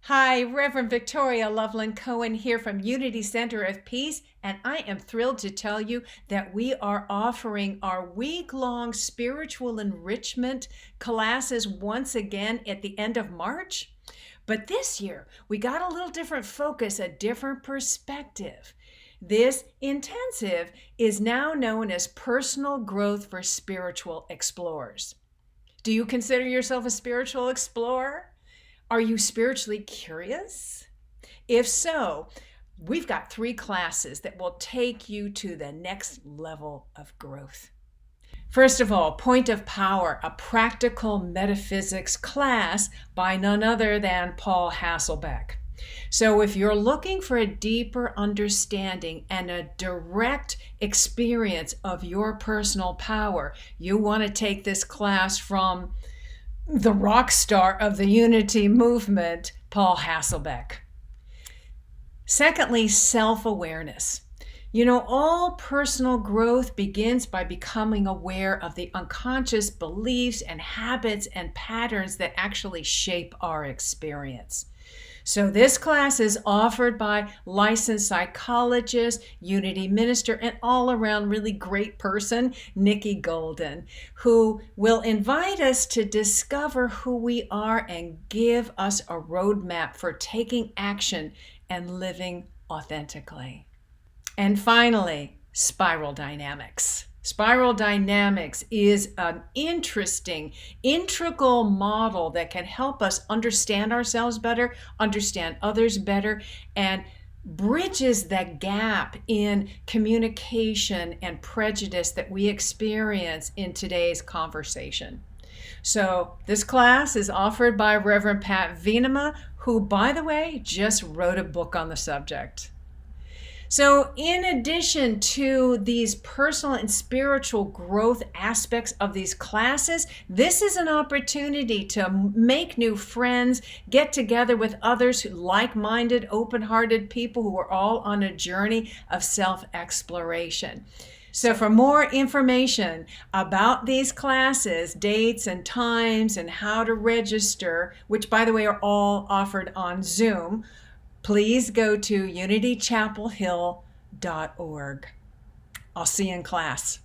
Hi, Reverend Victoria Loveland-Coen here from Unity Center of Peace, and I am thrilled to tell you that we are offering our week-long spiritual enrichment classes once again at the end of March. But this year, we got a little different focus, a different perspective. This intensive is now known as Personal Growth for Spiritual Explorers. Do you consider yourself a spiritual explorer? Are you spiritually curious? If so, we've got 3 classes that will take you to the next level of growth. First of all, Point of Power, a practical metaphysics class by none other than Paul Hasselbeck. So if you're looking for a deeper understanding and a direct experience of your personal power, you want to take this class from the rock star of the Unity movement, Paul Hasselbeck. Secondly, self-awareness. You know, all personal growth begins by becoming aware of the unconscious beliefs and habits and patterns that actually shape our experience. So this class is offered by licensed psychologist, Unity minister, and all-around really great person, Nikki Golden, who will invite us to discover who we are and give us a roadmap for taking action and living authentically. And finally, spiral dynamics. Spiral dynamics is an interesting, integral model that can help us understand ourselves better, understand others better, and bridges that gap in communication and prejudice that we experience in today's conversation. So this class is offered by Reverend Pat Venema, who, by the way, just wrote a book on the subject. So in addition to these personal and spiritual growth aspects of these classes, this is an opportunity to make new friends, get together with others, like-minded, open-hearted people who are all on a journey of self-exploration. So for more information about these classes, dates and times, and how to register, which by the way are all offered on Zoom, please go to unitychapelhill.org. I'll see you in class.